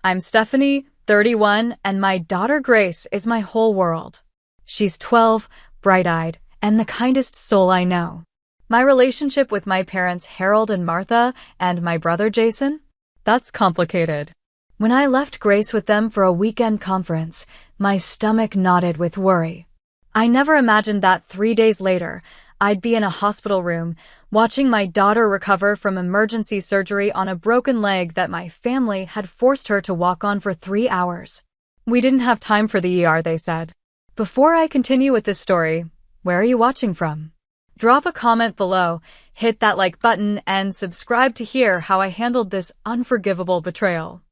I'm Stephanie, 31, and my daughter Grace is my whole world. She's 12, bright-eyed, and the kindest soul I know. My relationship with my parents Harold and Martha and my brother Jason? That's complicated. When I left Grace with them for a weekend conference, my stomach knotted with worry. I never imagined that 3 days later, I'd be in a hospital room, watching my daughter recover from emergency surgery on a broken leg that my family had forced her to walk on for 3 hours. We didn't have time for the ER, they said. Before I continue with this story, where are you watching from? Drop a comment below, hit that like button, and subscribe to hear how I handled this unforgivable betrayal.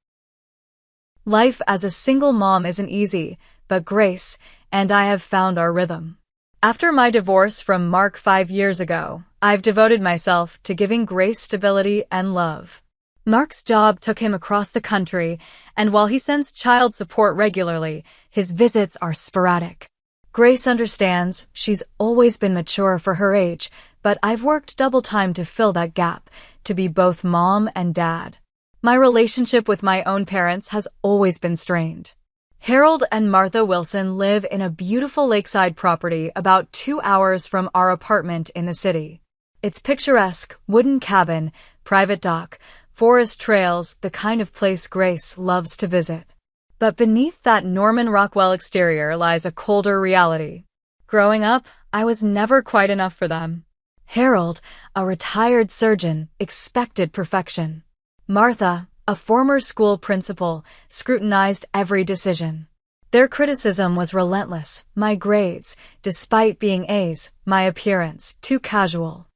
Life as a single mom isn't easy, but Grace and I have found our rhythm. After my divorce from Mark 5 years ago, I've devoted myself to giving Grace stability and love. Mark's job took him across the country, and while he sends child support regularly, his visits are sporadic. Grace understands she's always been mature for her age, but I've worked double time to fill that gap, to be both mom and dad. My relationship with my own parents has always been strained. Harold and Martha Wilson live in a beautiful lakeside property about 2 hours from our apartment in the city. It's picturesque, wooden cabin, private dock, forest trails, the kind of place Grace loves to visit. But beneath that Norman Rockwell exterior lies a colder reality. Growing up, I was never quite enough for them. Harold, a retired surgeon, expected perfection. Martha, a former school principal, scrutinized every decision. Their criticism was relentless. My grades, despite being A's, my appearance, too casual.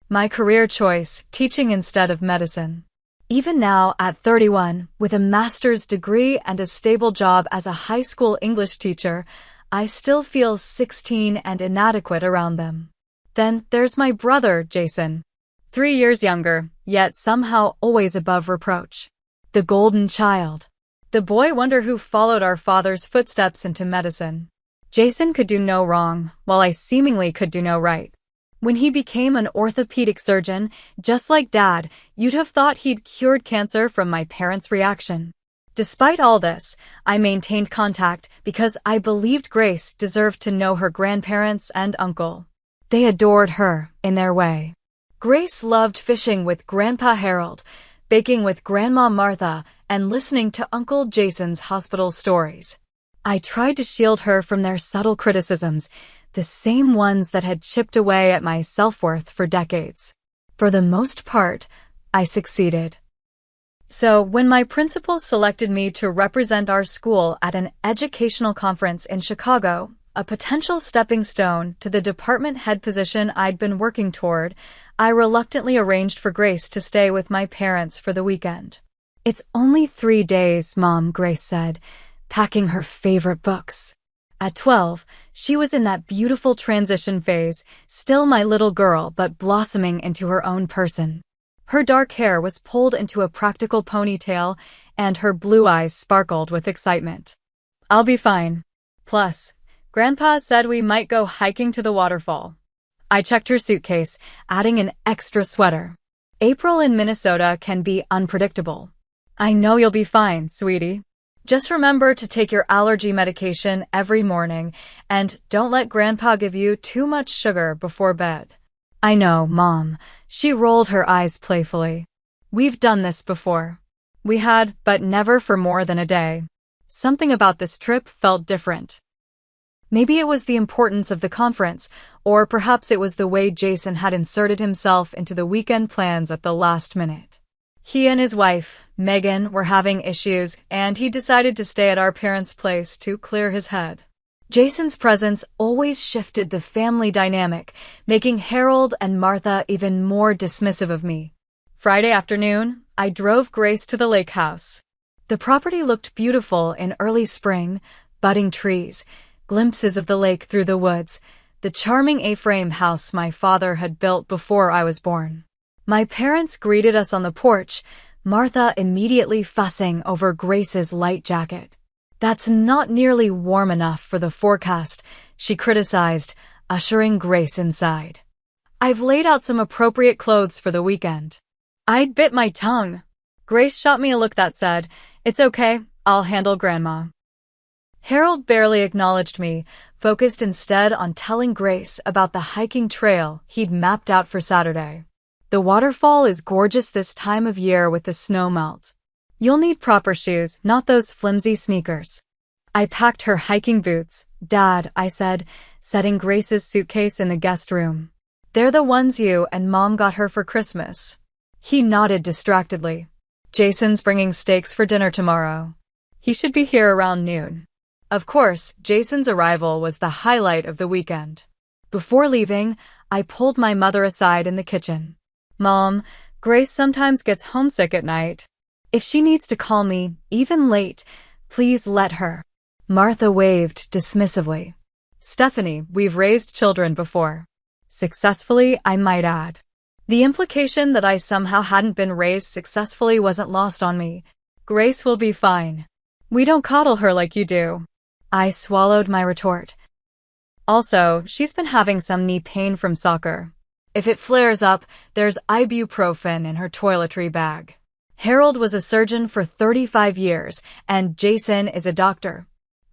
My career choice, teaching instead of medicine. Even now, at 31, with a master's degree and a stable job as a high school English teacher, I still feel 16 and inadequate around them. Then there's my brother, Jason. 3 years younger, yet somehow always above reproach. The golden child. The boy wonder who followed our father's footsteps into medicine. Jason could do no wrong, while I seemingly could do no right. When he became an orthopedic surgeon, just like Dad, you'd have thought he'd cured cancer from my parents' reaction. Despite all this, I maintained contact because I believed Grace deserved to know her grandparents and uncle. They adored her, in their way. Grace loved fishing with Grandpa Harold, baking with Grandma Martha, and listening to Uncle Jason's hospital stories. I tried to shield her from their subtle criticisms, the same ones that had chipped away at my self-worth for decades. For the most part, I succeeded. So, when my principal selected me to represent our school at an educational conference in Chicago, a potential stepping stone to the department head position I'd been working toward, I reluctantly arranged for Grace to stay with my parents for the weekend. "It's only 3 days, Mom," Grace said, packing her favorite books. At 12, she was in that beautiful transition phase, still my little girl but blossoming into her own person. Her dark hair was pulled into a practical ponytail, and her blue eyes sparkled with excitement. "I'll be fine. Plus, Grandpa said we might go hiking to the waterfall." I checked her suitcase, adding an extra sweater. April in Minnesota can be unpredictable. "I know you'll be fine, sweetie. Just remember to take your allergy medication every morning, and don't let Grandpa give you too much sugar before bed." "I know, Mom." She rolled her eyes playfully. "We've done this before." We had, but never for more than a day. Something about this trip felt different. Maybe it was the importance of the conference, or perhaps it was the way Jason had inserted himself into the weekend plans at the last minute. He and his wife, Megan, were having issues, and he decided to stay at our parents' place to clear his head. Jason's presence always shifted the family dynamic, making Harold and Martha even more dismissive of me. Friday afternoon, I drove Grace to the lake house. The property looked beautiful in early spring, budding trees, glimpses of the lake through the woods, the charming A-frame house my father had built before I was born. My parents greeted us on the porch, Martha immediately fussing over Grace's light jacket. "That's not nearly warm enough for the forecast," she criticized, ushering Grace inside. "I've laid out some appropriate clothes for the weekend." I bit my tongue. Grace shot me a look that said, "It's okay, I'll handle Grandma." Harold barely acknowledged me, focused instead on telling Grace about the hiking trail he'd mapped out for Saturday. The waterfall is gorgeous this time of year with the snow melt. You'll need proper shoes, not those flimsy sneakers. I packed her hiking boots. "Dad," I said, setting Grace's suitcase in the guest room. "They're the ones you and Mom got her for Christmas." He nodded distractedly. "Jason's bringing steaks for dinner tomorrow. He should be here around noon." Of course, Jason's arrival was the highlight of the weekend. Before leaving, I pulled my mother aside in the kitchen. "Mom, Grace sometimes gets homesick at night. If she needs to call me, even late, please let her." Martha waved dismissively. "Stephanie, we've raised children before. Successfully, I might add." The implication that I somehow hadn't been raised successfully wasn't lost on me. "Grace will be fine. We don't coddle her like you do." I swallowed my retort. "Also, she's been having some knee pain from soccer. If it flares up, there's ibuprofen in her toiletry bag." Harold was a surgeon for 35 years, and Jason is a doctor.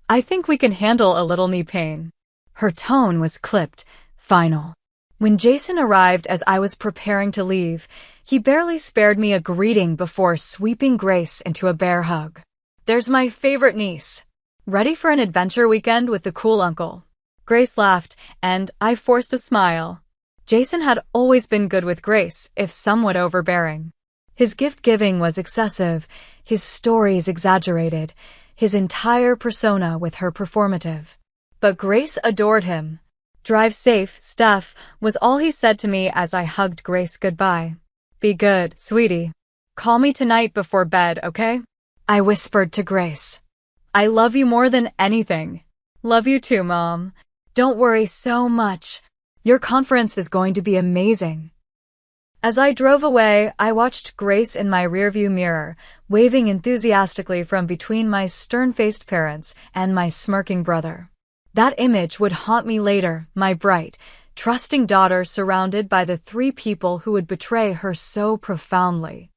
"I think we can handle a little knee pain." Her tone was clipped, final. When Jason arrived as I was preparing to leave, he barely spared me a greeting before sweeping Grace into a bear hug. "There's my favorite niece. Ready for an adventure weekend with the cool uncle?" Grace laughed, and I forced a smile. Jason had always been good with Grace, if somewhat overbearing. His gift-giving was excessive, his stories exaggerated, his entire persona with her performative. But Grace adored him. "Drive safe, Steph," was all he said to me as I hugged Grace goodbye. "Be good, sweetie. Call me tonight before bed, okay?" I whispered to Grace. "I love you more than anything." "Love you too, Mom. Don't worry so much. Your conference is going to be amazing." As I drove away, I watched Grace in my rearview mirror, waving enthusiastically from between my stern-faced parents and my smirking brother. That image would haunt me later, my bright, trusting daughter surrounded by the three people who would betray her so profoundly.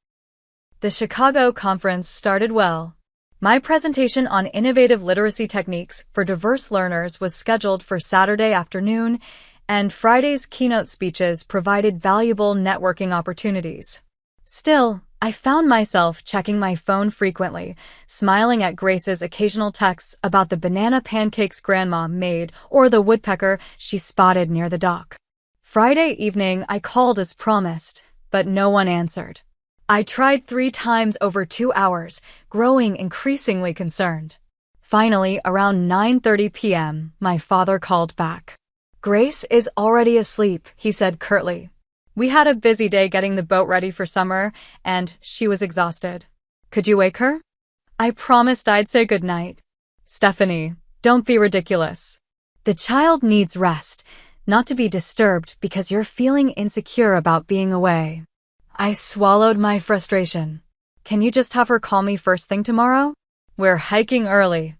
The Chicago conference started well. My presentation on innovative literacy techniques for diverse learners was scheduled for Saturday afternoon, and Friday's keynote speeches provided valuable networking opportunities. Still, I found myself checking my phone frequently, smiling at Grace's occasional texts about the banana pancakes Grandma made or the woodpecker she spotted near the dock. Friday evening, I called as promised, but no one answered. I tried 3 times over 2 hours, growing increasingly concerned. Finally, around 9:30 p.m., my father called back. "Grace is already asleep," he said curtly. "We had a busy day getting the boat ready for summer, and she was exhausted. Could you wake her?" I promised I'd say goodnight. "Stephanie, don't be ridiculous. The child needs rest, not to be disturbed because you're feeling insecure about being away." I swallowed my frustration. "Can you just have her call me first thing tomorrow? We're hiking early."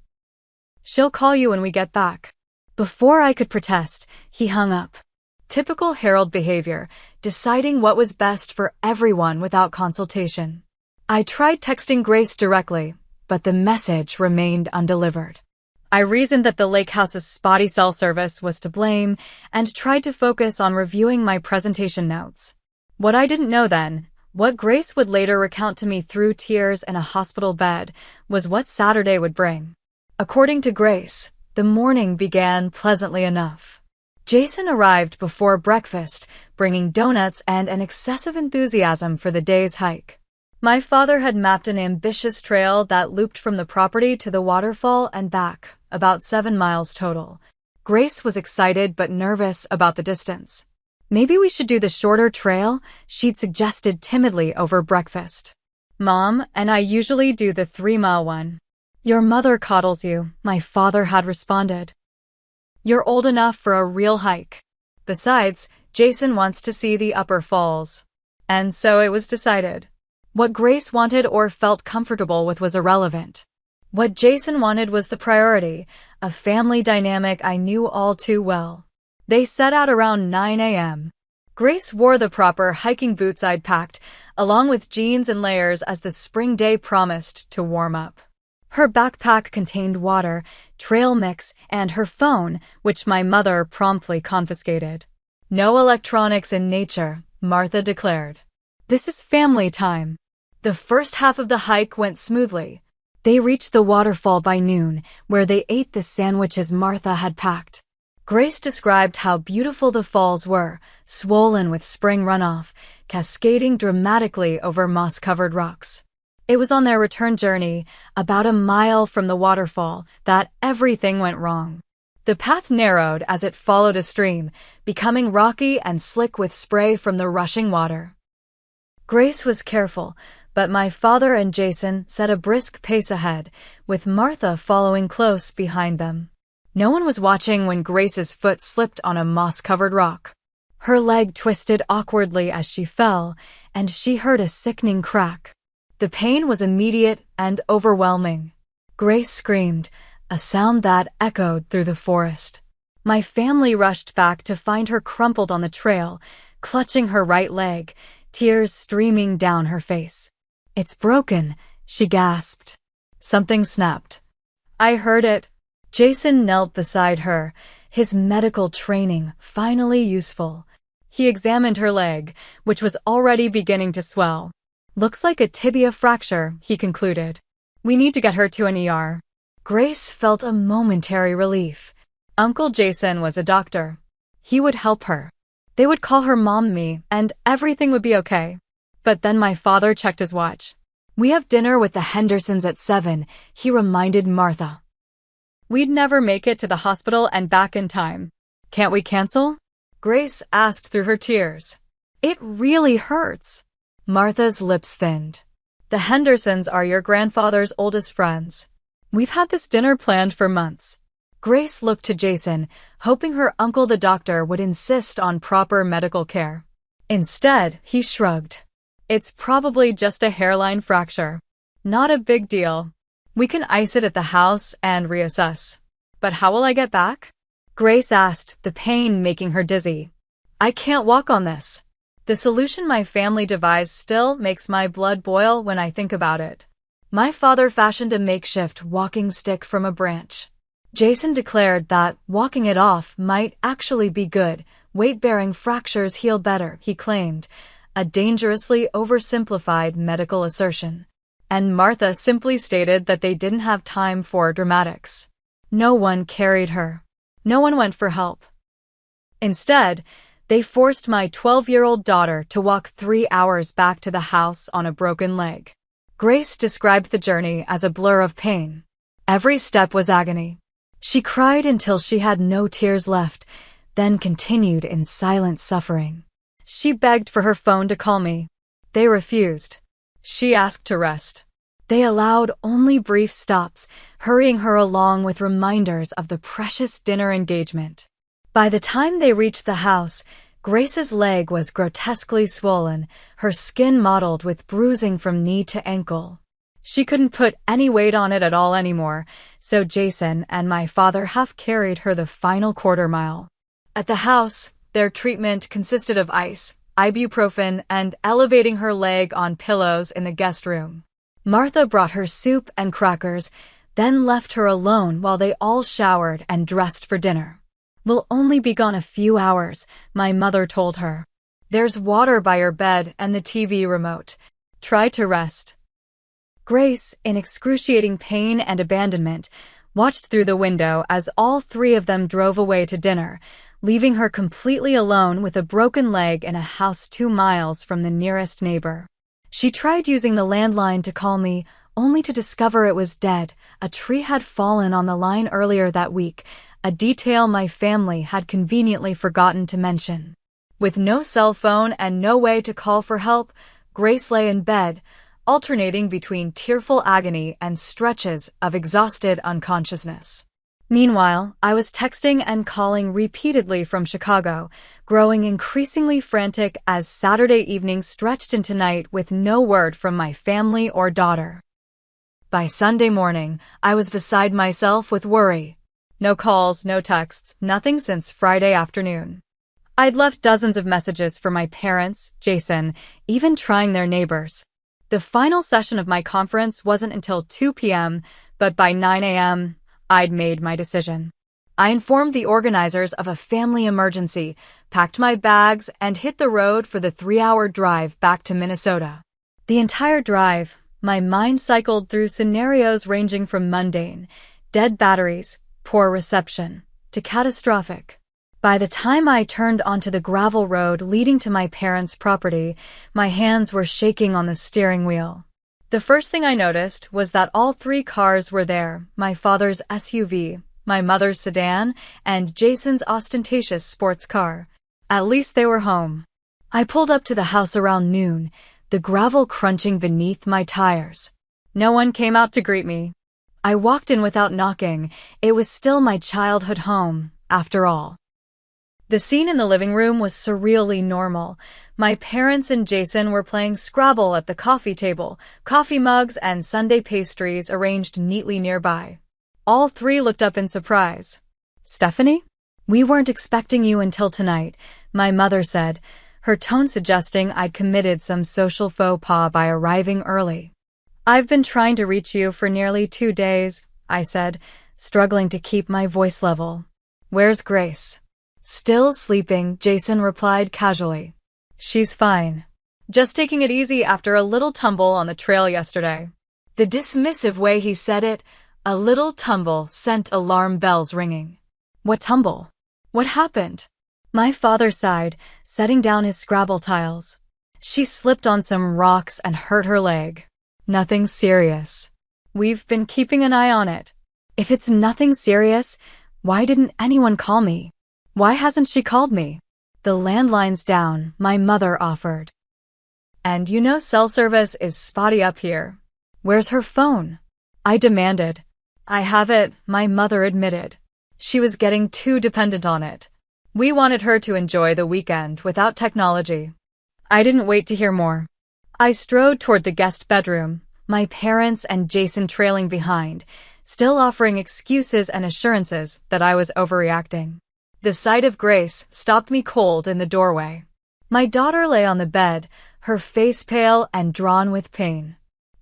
"She'll call you when we get back." Before I could protest, he hung up. Typical Harold behavior, deciding what was best for everyone without consultation. I tried texting Grace directly, but the message remained undelivered. I reasoned that the lake house's spotty cell service was to blame and tried to focus on reviewing my presentation notes. What I didn't know then, what Grace would later recount to me through tears in a hospital bed, was what Saturday would bring. According to Grace, the morning began pleasantly enough. Jason arrived before breakfast, bringing donuts and an excessive enthusiasm for the day's hike. My father had mapped an ambitious trail that looped from the property to the waterfall and back, about 7 miles total. Grace was excited but nervous about the distance. "Maybe we should do the shorter trail," she'd suggested timidly over breakfast. "Mom and I usually do the 3-mile one." "Your mother coddles you," my father had responded. "You're old enough for a real hike. Besides, Jason wants to see the upper falls." And so it was decided. What Grace wanted or felt comfortable with was irrelevant. What Jason wanted was the priority, a family dynamic I knew all too well. They set out around 9 a.m. Grace wore the proper hiking boots I'd packed, along with jeans and layers as the spring day promised to warm up. Her backpack contained water, trail mix, and her phone, which my mother promptly confiscated. "No electronics in nature," Martha declared. "This is family time." The first half of the hike went smoothly. They reached the waterfall by noon, where they ate the sandwiches Martha had packed. Grace described how beautiful the falls were, swollen with spring runoff, cascading dramatically over moss-covered rocks. It was on their return journey, about a mile from the waterfall, that everything went wrong. The path narrowed as it followed a stream, becoming rocky and slick with spray from the rushing water. Grace was careful, but my father and Jason set a brisk pace ahead, with Martha following close behind them. No one was watching when Grace's foot slipped on a moss-covered rock. Her leg twisted awkwardly as she fell, and she heard a sickening crack. The pain was immediate and overwhelming. Grace screamed, a sound that echoed through the forest. My family rushed back to find her crumpled on the trail, clutching her right leg, tears streaming down her face. "It's broken," she gasped. Something snapped. I heard it. Jason knelt beside her, his medical training finally useful. He examined her leg, which was already beginning to swell. "Looks like a tibia fracture," he concluded. "We need to get her to an ER." Grace felt a momentary relief. Uncle Jason was a doctor. He would help her. They would call her Mommy, and everything would be okay. But then my father checked his watch. "We have dinner with the Hendersons at 7, he reminded Martha. We'd never make it to the hospital and back in time. "Can't we cancel?" Grace asked through her tears. "It really hurts." Martha's lips thinned. "The Hendersons are your grandfather's oldest friends. We've had this dinner planned for months." Grace looked to Jason, hoping her uncle the doctor would insist on proper medical care. Instead, he shrugged. "It's probably just a hairline fracture. Not a big deal. We can ice it at the house and reassess." "But how will I get back?" Grace asked, the pain making her dizzy. "I can't walk on this." The solution my family devised still makes my blood boil when I think about it. My father fashioned a makeshift walking stick from a branch. Jason declared that walking it off might actually be good. Weight-bearing fractures heal better, he claimed, a dangerously oversimplified medical assertion. And Martha simply stated that they didn't have time for dramatics. No one carried her. No one went for help. Instead, they forced my 12-year-old daughter to walk 3 hours back to the house on a broken leg. Grace described the journey as a blur of pain. Every step was agony. She cried until she had no tears left, then continued in silent suffering. She begged for her phone to call me. They refused. She asked to rest. They allowed only brief stops, hurrying her along with reminders of the precious dinner engagement. By the time they reached the house, Grace's leg was grotesquely swollen, her skin mottled with bruising from knee to ankle. She couldn't put any weight on it at all anymore, so Jason and my father half-carried her the final quarter-mile. At the house, their treatment consisted of ice, ibuprofen, and elevating her leg on pillows in the guest room. Martha brought her soup and crackers, then left her alone while they all showered and dressed for dinner. "We'll only be gone a few hours," my mother told her. "There's water by your bed and the TV remote. Try to rest." Grace, in excruciating pain and abandonment, watched through the window as all 3 of them drove away to dinner, leaving her completely alone with a broken leg in a house 2 miles from the nearest neighbor. She tried using the landline to call me, only to discover it was dead. A tree had fallen on the line earlier that week, a detail my family had conveniently forgotten to mention. With no cell phone and no way to call for help, Grace lay in bed, alternating between tearful agony and stretches of exhausted unconsciousness. Meanwhile, I was texting and calling repeatedly from Chicago, growing increasingly frantic as Saturday evening stretched into night with no word from my family or daughter. By Sunday morning, I was beside myself with worry. No calls, no texts, nothing since Friday afternoon. I'd left dozens of messages for my parents, Jason, even trying their neighbors. The final session of my conference wasn't until 2 p.m., but by 9 a.m., I'd made my decision. I informed the organizers of a family emergency, packed my bags, and hit the road for the 3-hour drive back to Minnesota. The entire drive, my mind cycled through scenarios ranging from mundane, dead batteries, poor reception, to catastrophic. By the time I turned onto the gravel road leading to my parents' property, my hands were shaking on the steering wheel. The first thing I noticed was that all 3 cars were there: my father's SUV, my mother's sedan, and Jason's ostentatious sports car. At least they were home. I pulled up to the house around noon, the gravel crunching beneath my tires. No one came out to greet me. I walked in without knocking. It was still my childhood home, after all. The scene in the living room was surreally normal. My parents and Jason were playing Scrabble at the coffee table, coffee mugs and sundae pastries arranged neatly nearby. All 3 looked up in surprise. "Stephanie? We weren't expecting you until tonight," my mother said, her tone suggesting I'd committed some social faux pas by arriving early. "I've been trying to reach you for nearly 2 days," I said, struggling to keep my voice level. "Where's Grace?" "Still sleeping," Jason replied casually. "She's fine. Just taking it easy after a little tumble on the trail yesterday." The dismissive way he said it, a little tumble, sent alarm bells ringing. What tumble? What happened? My father sighed, setting down his Scrabble tiles. "She slipped on some rocks and hurt her leg. Nothing serious. We've been keeping an eye on it." "If it's nothing serious, why didn't anyone call me? Why hasn't she called me?" "The landline's down," my mother offered. "And you know cell service is spotty up here." "Where's her phone?" I demanded. "I have it," my mother admitted. She was getting too dependent on it. We wanted her to enjoy the weekend without technology. I didn't wait to hear more. I strode toward the guest bedroom, my parents and Jason trailing behind, still offering excuses and assurances that I was overreacting. The sight of Grace stopped me cold in the doorway. My daughter lay on the bed, her face pale and drawn with pain.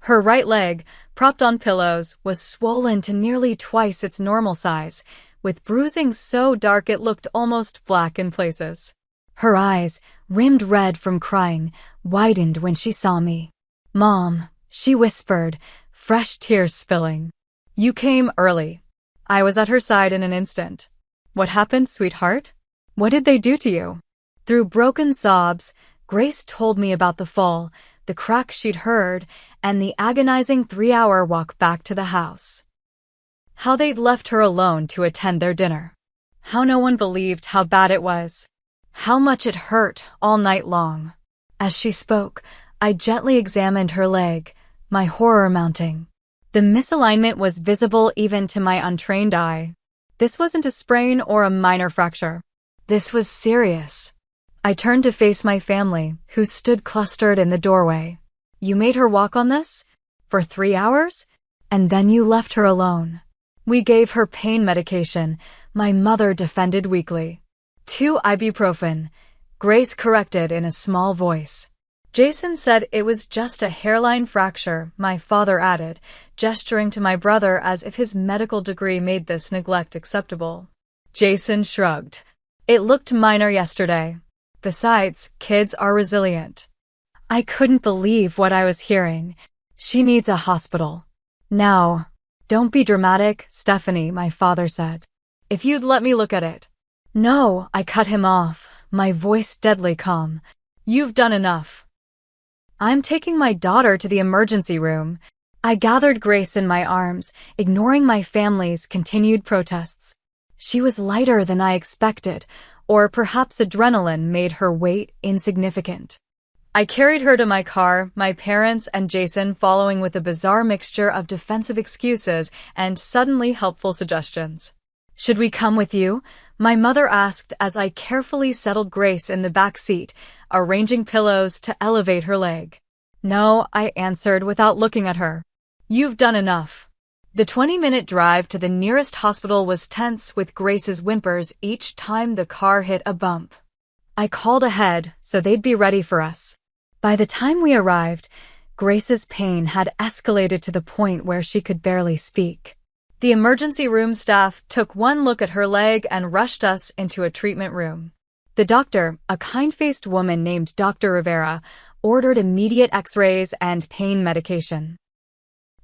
Her right leg, propped on pillows, was swollen to nearly twice its normal size, with bruising so dark it looked almost black in places. Her eyes, rimmed red from crying, widened when she saw me. "Mom," she whispered, fresh tears spilling. "You came early." I was at her side in an instant. "What happened, sweetheart? What did they do to you?" Through broken sobs, Grace told me about the fall, the crack she'd heard, and the agonizing 3-hour walk back to the house. How they'd left her alone to attend their dinner. How no one believed how bad it was. How much it hurt all night long. As she spoke, I gently examined her leg, my horror mounting. The misalignment was visible even to my untrained eye. This wasn't a sprain or a minor fracture. This was serious. I turned to face my family, who stood clustered in the doorway. "You made her walk on this? For 3 hours? And then you left her alone." "We gave her pain medication," my mother defended weakly. "2 ibuprofen," Grace corrected in a small voice. "Jason said it was just a hairline fracture," my father added, gesturing to my brother as if his medical degree made this neglect acceptable. Jason shrugged. "It looked minor yesterday. Besides, kids are resilient." I couldn't believe what I was hearing. "She needs a hospital." "Now, don't be dramatic, Stephanie," my father said. "If you'd let me look at it." "No," I cut him off, my voice deadly calm. "You've done enough. I'm taking my daughter to the emergency room." I gathered Grace in my arms, ignoring my family's continued protests. She was lighter than I expected, or perhaps adrenaline made her weight insignificant. I carried her to my car, my parents and Jason following with a bizarre mixture of defensive excuses and suddenly helpful suggestions. "Should we come with you?" my mother asked as I carefully settled Grace in the back seat, arranging pillows to elevate her leg. "No," I answered without looking at her. "You've done enough." The 20-minute drive to the nearest hospital was tense with Grace's whimpers each time the car hit a bump. I called ahead so they'd be ready for us. By the time we arrived, Grace's pain had escalated to the point where she could barely speak. The emergency room staff took one look at her leg and rushed us into a treatment room. The doctor, a kind-faced woman named Dr. Rivera, ordered immediate x-rays and pain medication.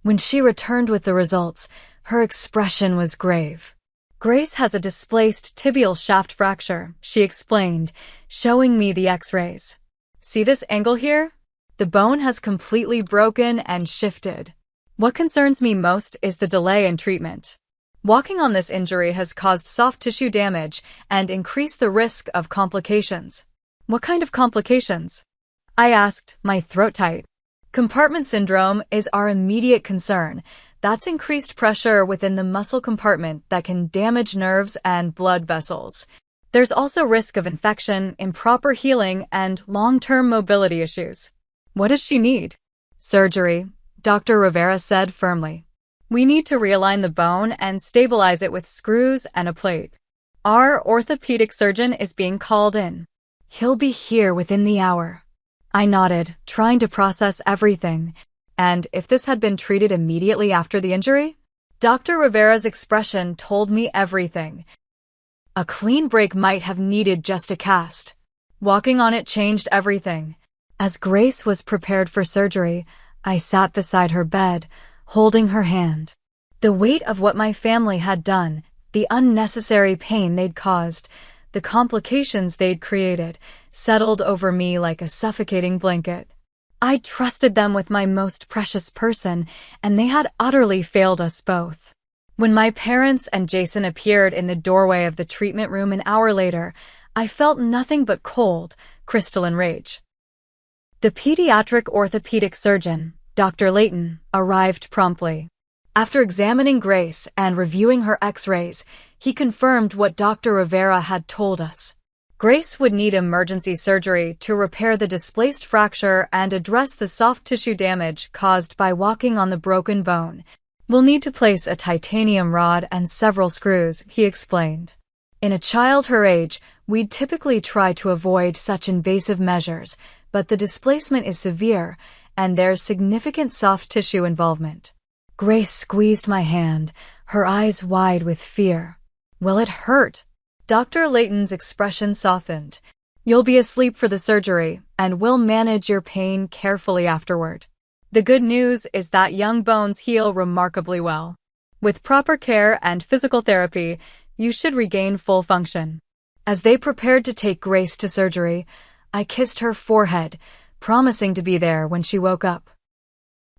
When she returned with the results, her expression was grave. Grace has a displaced tibial shaft fracture, she explained, showing me the x-rays. See this angle here? The bone has completely broken and shifted. What concerns me most is the delay in treatment. Walking on this injury has caused soft tissue damage and increased the risk of complications. What kind of complications? I asked, my throat tight. Compartment syndrome is our immediate concern. That's increased pressure within the muscle compartment that can damage nerves and blood vessels. There's also risk of infection, improper healing, and long-term mobility issues. What does she need? Surgery, Dr. Rivera said firmly. We need to realign the bone and stabilize it with screws and a plate. Our orthopedic surgeon is being called in. He'll be here within the hour. I nodded, trying to process everything. And if this had been treated immediately after the injury? Dr. Rivera's expression told me everything. A clean break might have needed just a cast. Walking on it changed everything. As Grace was prepared for surgery, I sat beside her bed, holding her hand. The weight of what my family had done, the unnecessary pain they'd caused, the complications they'd created, settled over me like a suffocating blanket. I trusted them with my most precious person, and they had utterly failed us both. When my parents and Jason appeared in the doorway of the treatment room an hour later, I felt nothing but cold, crystalline rage. The pediatric orthopedic surgeon, Dr. Layton, arrived promptly. After examining Grace and reviewing her x-rays, he confirmed what Dr. Rivera had told us. Grace would need emergency surgery to repair the displaced fracture and address the soft tissue damage caused by walking on the broken bone. We'll need to place a titanium rod and several screws, he explained. In a child her age, we'd typically try to avoid such invasive measures, but the displacement is severe, and there's significant soft tissue involvement. Grace squeezed my hand, her eyes wide with fear. Will it hurt? Dr. Layton's expression softened. You'll be asleep for the surgery, and we'll manage your pain carefully afterward. The good news is that young bones heal remarkably well. With proper care and physical therapy, you should regain full function. As they prepared to take Grace to surgery, I kissed her forehead, promising to be there when she woke up.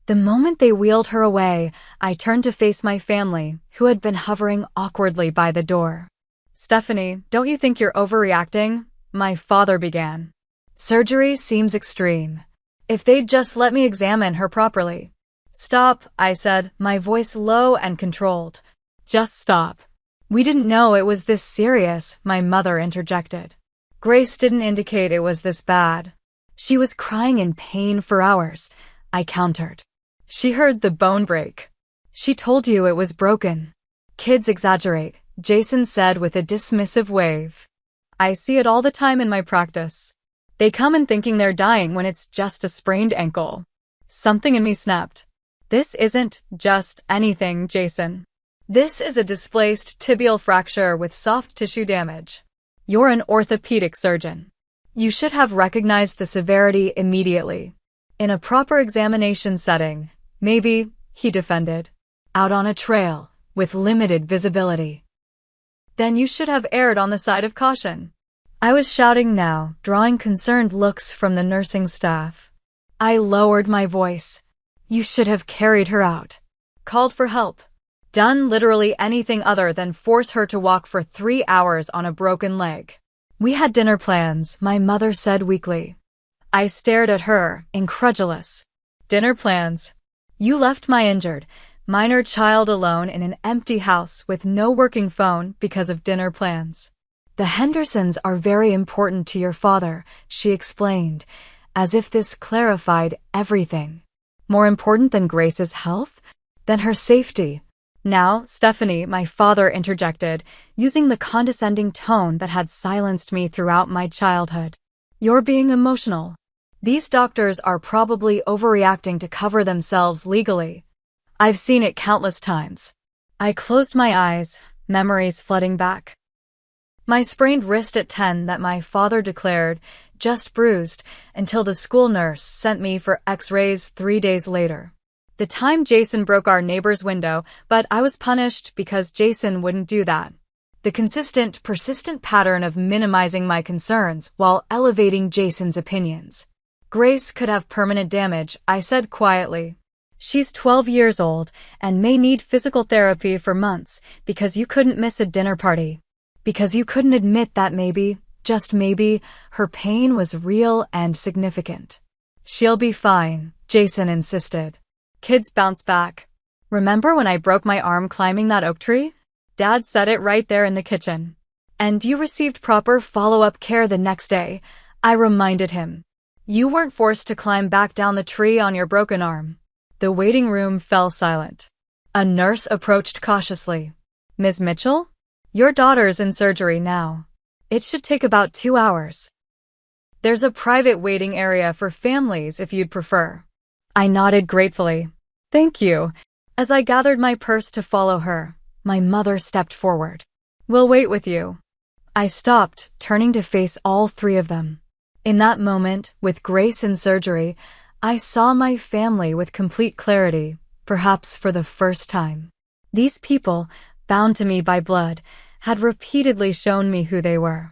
The moment they wheeled her away, I turned to face my family, who had been hovering awkwardly by the door. Stephanie, don't you think you're overreacting? My father began. Surgery seems extreme. If they'd just let me examine her properly. Stop, I said, my voice low and controlled. Just stop. We didn't know it was this serious, my mother interjected. Grace didn't indicate it was this bad. She was crying in pain for hours, I countered. She heard the bone break. She told you it was broken. Kids exaggerate, Jason said with a dismissive wave. I see it all the time in my practice. They come in thinking they're dying when it's just a sprained ankle. Something in me snapped. This isn't just anything, Jason. This is a displaced tibial fracture with soft tissue damage. You're an orthopedic surgeon. You should have recognized the severity immediately. In a proper examination setting, maybe, he defended. Out on a trail, with limited visibility. Then you should have erred on the side of caution. I was shouting now, drawing concerned looks from the nursing staff. I lowered my voice. You should have carried her out. Called for help. Done literally anything other than force her to walk for 3 hours on a broken leg. We had dinner plans, my mother said weakly. I stared at her, incredulous. Dinner plans? You left my injured, minor child alone in an empty house with no working phone because of dinner plans. The Hendersons are very important to your father, she explained, as if this clarified everything. More important than Grace's health? Than her safety? Now, Stephanie, my father interjected, using the condescending tone that had silenced me throughout my childhood. You're being emotional. These doctors are probably overreacting to cover themselves legally. I've seen it countless times. I closed my eyes, memories flooding back. My sprained wrist at 10 that my father declared just bruised until the school nurse sent me for x-rays 3 days later. The time Jason broke our neighbor's window, but I was punished because Jason wouldn't do that. The consistent, persistent pattern of minimizing my concerns while elevating Jason's opinions. Grace could have permanent damage, I said quietly. She's 12 years old and may need physical therapy for months because you couldn't miss a dinner party. Because you couldn't admit that maybe, just maybe, her pain was real and significant. She'll be fine, Jason insisted. Kids bounce back. Remember when I broke my arm climbing that oak tree? Dad said it right there in the kitchen. And you received proper follow-up care the next day, I reminded him. You weren't forced to climb back down the tree on your broken arm. The waiting room fell silent. A nurse approached cautiously. Ms. Mitchell? Your daughter's in surgery now. It should take about 2 hours. There's a private waiting area for families if you'd prefer. I nodded gratefully. Thank you. As I gathered my purse to follow her, my mother stepped forward. We'll wait with you. I stopped, turning to face all 3 of them. In that moment, with Grace in surgery, I saw my family with complete clarity, perhaps for the first time. These people, bound to me by blood, had repeatedly shown me who they were.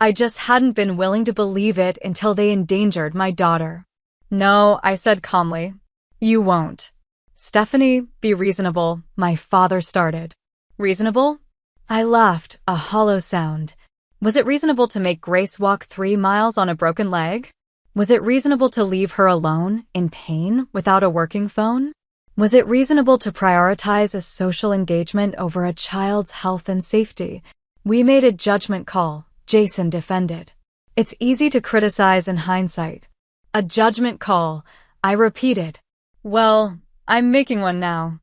I just hadn't been willing to believe it until they endangered my daughter. No, I said calmly. You won't. Stephanie, be reasonable, my father started. Reasonable? I laughed, a hollow sound. Was it reasonable to make Grace walk 3 miles on a broken leg? Was it reasonable to leave her alone, in pain, without a working phone? Was it reasonable to prioritize a social engagement over a child's health and safety? We made a judgment call, Jason defended. It's easy to criticize in hindsight. A judgment call, I repeated. Well, I'm making one now.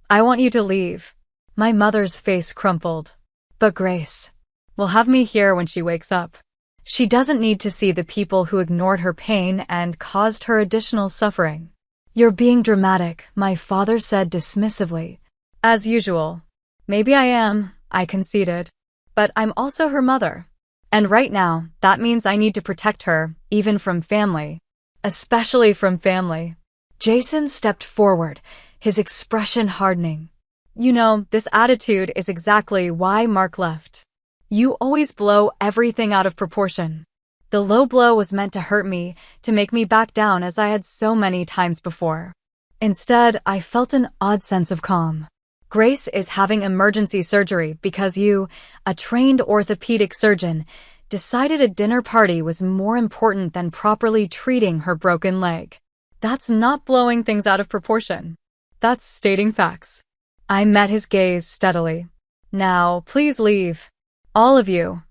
I want you to leave. My mother's face crumpled. But Grace will have me here when she wakes up. She doesn't need to see the people who ignored her pain and caused her additional suffering. You're being dramatic, my father said dismissively. As usual. Maybe I am, I conceded. But I'm also her mother. And right now, that means I need to protect her, even from family. Especially from family. Jason stepped forward, his expression hardening. You know, this attitude is exactly why Mark left. You always blow everything out of proportion. The low blow was meant to hurt me, to make me back down as I had so many times before. Instead, I felt an odd sense of calm. Grace is having emergency surgery because you, a trained orthopedic surgeon, decided a dinner party was more important than properly treating her broken leg. That's not blowing things out of proportion. That's stating facts. I met his gaze steadily. Now, please leave. All of you.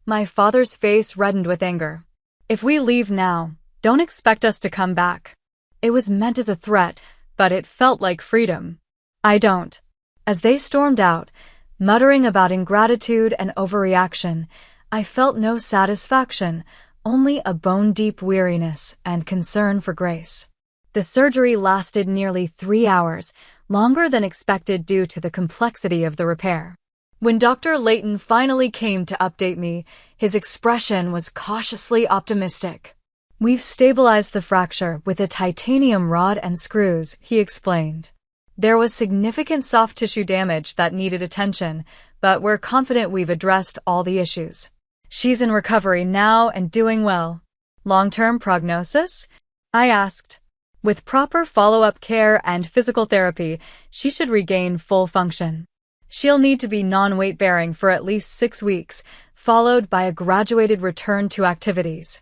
My father's face reddened with anger. If we leave now, don't expect us to come back. It was meant as a threat, but it felt like freedom. I don't. As they stormed out, muttering about ingratitude and overreaction, I felt no satisfaction, only a bone-deep weariness and concern for Grace. The surgery lasted nearly 3 hours, longer than expected due to the complexity of the repair. When Dr. Layton finally came to update me, his expression was cautiously optimistic. We've stabilized the fracture with a titanium rod and screws, he explained. There was significant soft tissue damage that needed attention, but we're confident we've addressed all the issues. She's in recovery now and doing well. Long-term prognosis? I asked. With proper follow-up care and physical therapy, she should regain full function. She'll need to be non-weight-bearing for at least 6 weeks, followed by a graduated return to activities.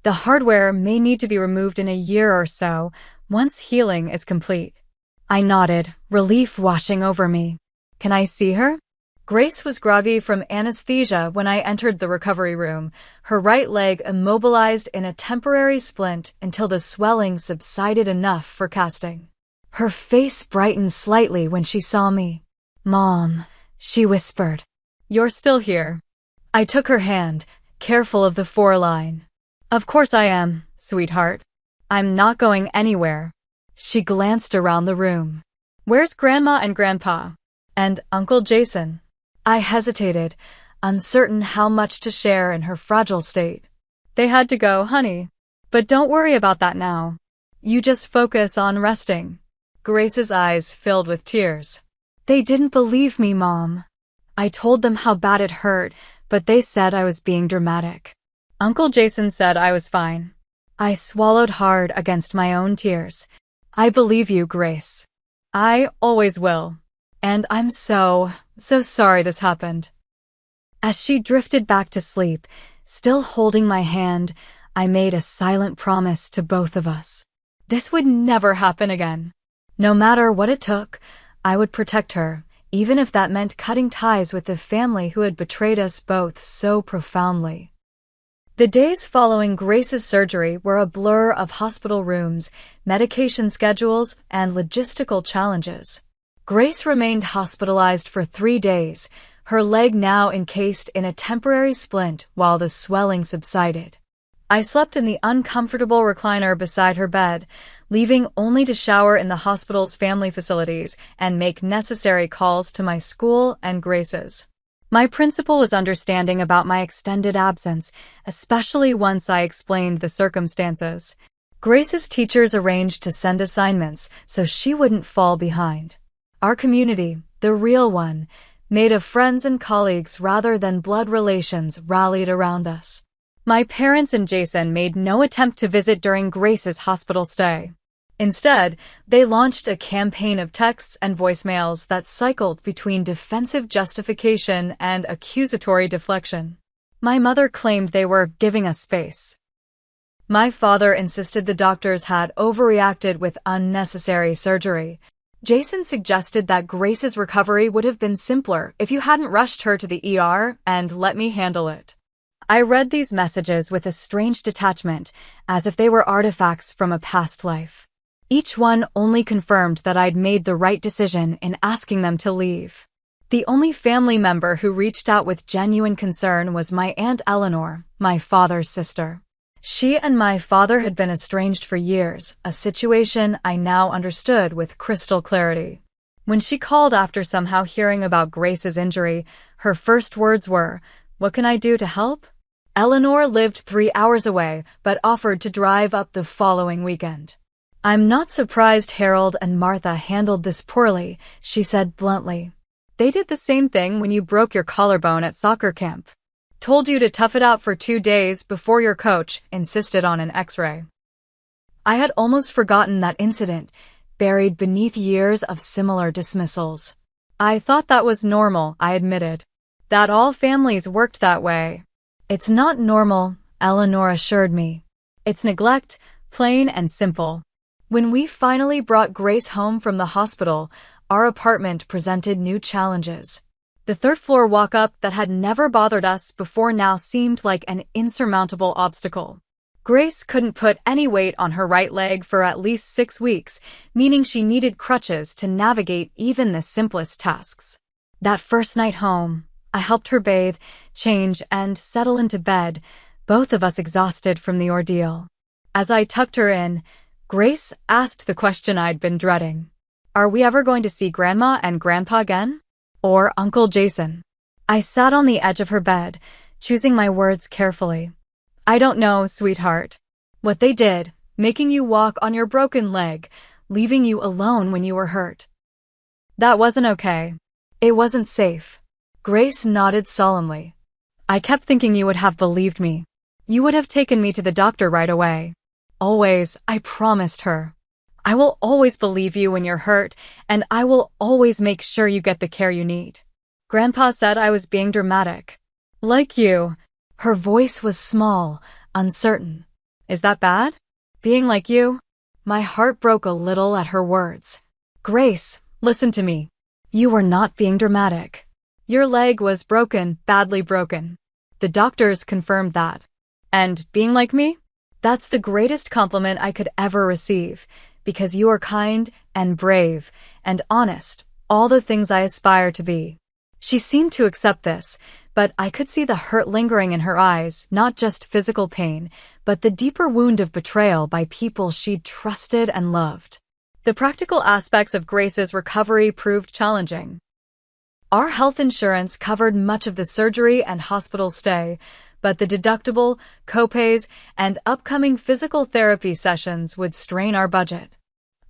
The hardware may need to be removed in a year or so, once healing is complete. I nodded, relief washing over me. Can I see her? Grace was groggy from anesthesia when I entered the recovery room, her right leg immobilized in a temporary splint until the swelling subsided enough for casting. Her face brightened slightly when she saw me. "Mom," she whispered. "You're still here." I took her hand, careful of the foreline. "Of course I am, sweetheart. I'm not going anywhere." She glanced around the room. "Where's Grandma and Grandpa? And Uncle Jason?" I hesitated, uncertain how much to share in her fragile state. "They had to go, honey. But don't worry about that now. You just focus on resting." Grace's eyes filled with tears. "They didn't believe me, Mom. I told them how bad it hurt, but they said I was being dramatic. Uncle Jason said I was fine." I swallowed hard against my own tears. "I believe you, Grace. I always will. And I'm so sorry this happened." As she drifted back to sleep, still holding my hand, I made a silent promise to both of us. This would never happen again. No matter what it took, I would protect her, even if that meant cutting ties with the family who had betrayed us both so profoundly. The days following Grace's surgery were a blur of hospital rooms, medication schedules, and logistical challenges. Grace remained hospitalized for 3 days, her leg now encased in a temporary splint while the swelling subsided. I slept in the uncomfortable recliner beside her bed, leaving only to shower in the hospital's family facilities and make necessary calls to my school and Grace's. My principal was understanding about my extended absence, especially once I explained the circumstances. Grace's teachers arranged to send assignments so she wouldn't fall behind. Our community, the real one, made of friends and colleagues rather than blood relations, rallied around us. My parents and Jason made no attempt to visit during Grace's hospital stay. Instead, they launched a campaign of texts and voicemails that cycled between defensive justification and accusatory deflection. My mother claimed they were giving us space. My father insisted the doctors had overreacted with unnecessary surgery. Jason suggested that Grace's recovery would have been simpler if you hadn't rushed her to the ER and let me handle it. I read these messages with a strange detachment, as if they were artifacts from a past life. Each one only confirmed that I'd made the right decision in asking them to leave. The only family member who reached out with genuine concern was my Aunt Eleanor, my father's sister. She and my father had been estranged for years, a situation I now understood with crystal clarity. When she called after somehow hearing about Grace's injury, her first words were, "What can I do to help?" Eleanor lived 3 hours away, but offered to drive up the following weekend. "I'm not surprised Harold and Martha handled this poorly," she said bluntly. "They did the same thing when you broke your collarbone at soccer camp. Told you to tough it out for 2 days before your coach insisted on an X-ray." I had almost forgotten that incident, buried beneath years of similar dismissals. "I thought that was normal," I admitted. "That all families worked that way." "It's not normal," Eleanor assured me. "It's neglect, plain and simple." When we finally brought Grace home from the hospital, our apartment presented new challenges. The third-floor walk-up that had never bothered us before now seemed like an insurmountable obstacle. Grace couldn't put any weight on her right leg for at least 6 weeks, meaning she needed crutches to navigate even the simplest tasks. That first night home, I helped her bathe, change, and settle into bed, both of us exhausted from the ordeal. As I tucked her in, Grace asked the question I'd been dreading. "Are we ever going to see Grandma and Grandpa again? Or Uncle Jason?" I sat on the edge of her bed, choosing my words carefully. "I don't know, sweetheart. What they did, making you walk on your broken leg, leaving you alone when you were hurt. That wasn't okay. It wasn't safe." Grace nodded solemnly. "I kept thinking you would have believed me. You would have taken me to the doctor right away. Always, I promised her. I will always believe you when you're hurt, and I will always make sure you get the care you need. Grandpa said I was being dramatic. Like you." Her voice was small, uncertain. "Is that bad? Being like you?" My heart broke a little at her words. "Grace, listen to me. You were not being dramatic. Your leg was broken, badly broken. The doctors confirmed that. And being like me? That's the greatest compliment I could ever receive. because you are kind and brave and honest, all the things I aspire to be." She seemed to accept this, but I could see the hurt lingering in her eyes, not just physical pain, but the deeper wound of betrayal by people she'd trusted and loved. The practical aspects of Grace's recovery proved challenging. Our health insurance covered much of the surgery and hospital stay, but the deductible, copays, and upcoming physical therapy sessions would strain our budget.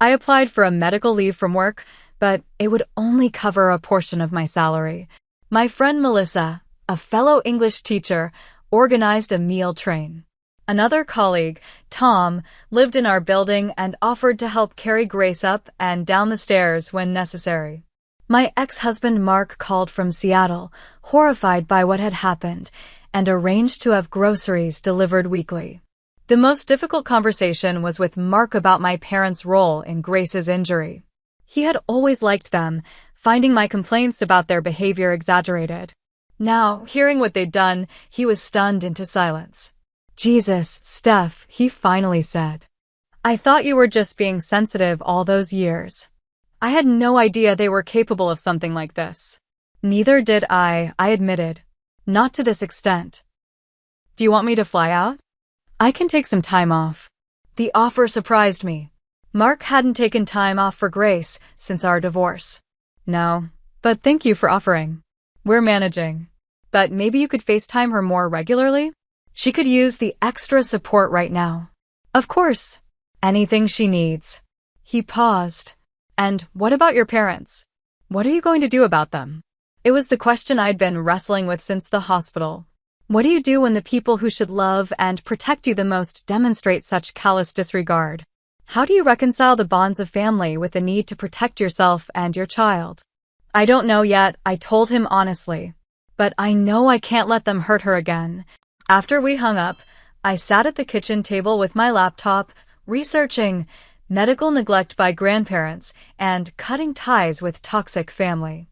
I applied for a medical leave from work, but it would only cover a portion of my salary. My friend Melissa, a fellow English teacher, organized a meal train. Another colleague, Tom, lived in our building and offered to help carry Grace up and down the stairs when necessary. My ex-husband Mark called from Seattle, horrified by what had happened, and arranged to have groceries delivered weekly. The most difficult conversation was with Mark about my parents' role in Grace's injury. He had always liked them, finding my complaints about their behavior exaggerated. Now, hearing what they'd done, he was stunned into silence. "Jesus, Steph," he finally said. "I thought you were just being sensitive all those years. I had no idea they were capable of something like this." "Neither did I admitted. Not to this extent." "Do you want me to fly out? I can take some time off." The offer surprised me. Mark hadn't taken time off for Grace since our divorce. "No, but thank you for offering. We're managing. But maybe you could FaceTime her more regularly? She could use the extra support right now." "Of course. Anything she needs." He paused. "And what about your parents? What are you going to do about them?" It was the question I'd been wrestling with since the hospital. What do you do when the people who should love and protect you the most demonstrate such callous disregard? How do you reconcile the bonds of family with the need to protect yourself and your child? "I don't know yet," I told him honestly. "But I know I can't let them hurt her again." After we hung up, I sat at the kitchen table with my laptop, researching medical neglect by grandparents and cutting ties with toxic family.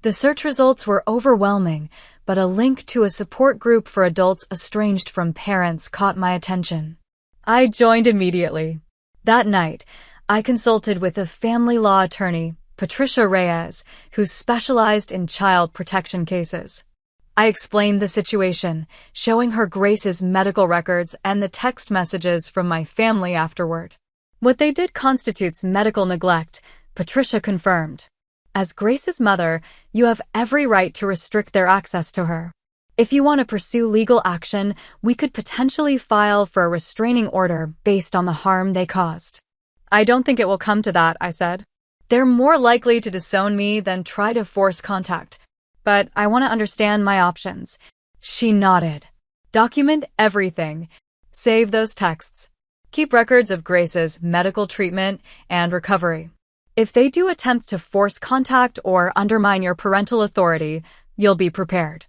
The search results were overwhelming, but a link to a support group for adults estranged from parents caught my attention. I joined immediately. That night, I consulted with a family law attorney, Patricia Reyes, who specialized in child protection cases. I explained the situation, showing her Grace's medical records and the text messages from my family afterward. What they did constitutes medical neglect, Patricia confirmed. As Grace's mother, you have every right to restrict their access to her. If you want to pursue legal action, we could potentially file for a restraining order based on the harm they caused. "I don't think it will come to that," I said. "They're more likely to disown me than try to force contact. But I want to understand my options." She nodded. "Document everything. Save those texts. Keep records of Grace's medical treatment and recovery. If they do attempt to force contact or undermine your parental authority, you'll be prepared."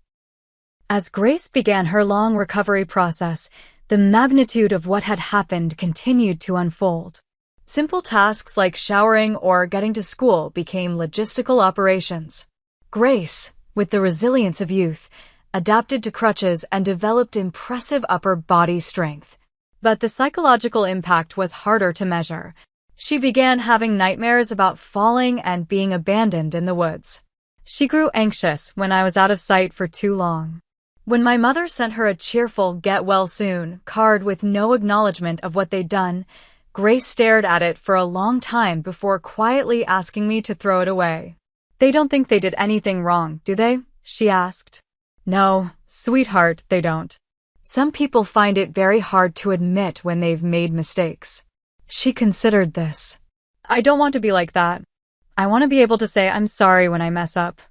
As Grace began her long recovery process, the magnitude of what had happened continued to unfold. Simple tasks like showering or getting to school became logistical operations. Grace, with the resilience of youth, adapted to crutches and developed impressive upper body strength. But the psychological impact was harder to measure. She began having nightmares about falling and being abandoned in the woods. She grew anxious when I was out of sight for too long. When my mother sent her a cheerful "get well soon" card with no acknowledgement of what they'd done, Grace stared at it for a long time before quietly asking me to throw it away. "They don't think they did anything wrong, do they?" she asked. "No, sweetheart, they don't. Some people find it very hard to admit when they've made mistakes." She considered this. "I don't want to be like that. I want to be able to say I'm sorry when I mess up."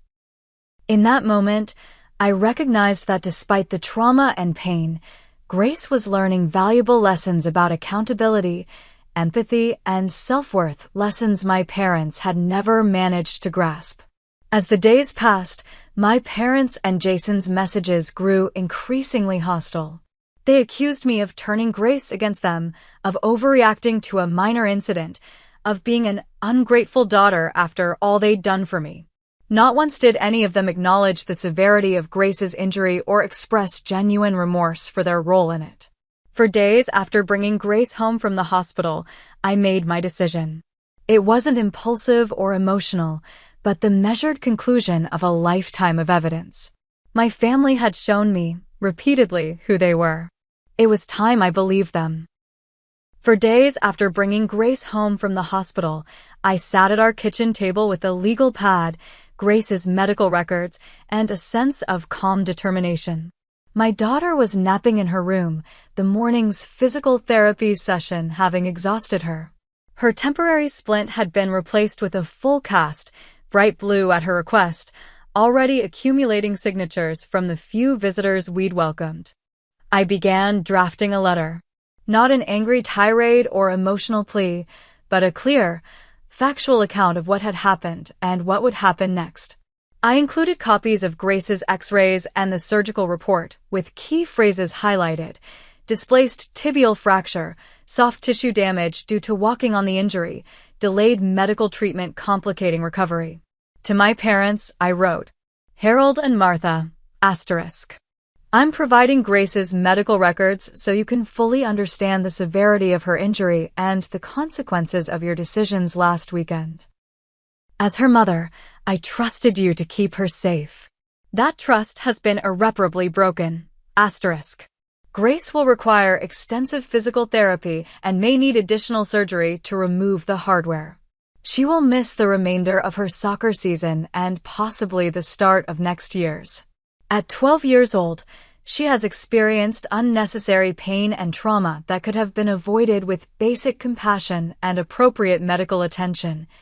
In that moment, I recognized that despite the trauma and pain, Grace was learning valuable lessons about accountability, empathy, and self-worth, lessons my parents had never managed to grasp. As the days passed, my parents and Jason's messages grew increasingly hostile. They accused me of turning Grace against them, of overreacting to a minor incident, of being an ungrateful daughter after all they'd done for me. Not once did any of them acknowledge the severity of Grace's injury or express genuine remorse for their role in it. For days after bringing Grace home from the hospital, I made my decision. It wasn't impulsive or emotional, but the measured conclusion of a lifetime of evidence. My family had shown me, repeatedly, who they were. It was time I believed them. For days after bringing Grace home from the hospital, I sat at our kitchen table with a legal pad, Grace's medical records, and a sense of calm determination. My daughter was napping in her room, the morning's physical therapy session having exhausted her. Her temporary splint had been replaced with a full cast, bright blue at her request, already accumulating signatures from the few visitors we'd welcomed. I began drafting a letter. Not an angry tirade or emotional plea, but a clear, factual account of what had happened and what would happen next. I included copies of Grace's x-rays and the surgical report, with key phrases highlighted: displaced tibial fracture, soft tissue damage due to walking on the injury, delayed medical treatment complicating recovery. To my parents, I wrote, Harold and Martha, *. I'm providing Grace's medical records so you can fully understand the severity of her injury and the consequences of your decisions last weekend. As her mother, I trusted you to keep her safe. That trust has been irreparably broken. *. Grace will require extensive physical therapy and may need additional surgery to remove the hardware. She will miss the remainder of her soccer season and possibly the start of next year's. At 12 years old, she has experienced unnecessary pain and trauma that could have been avoided with basic compassion and appropriate medical attention. *.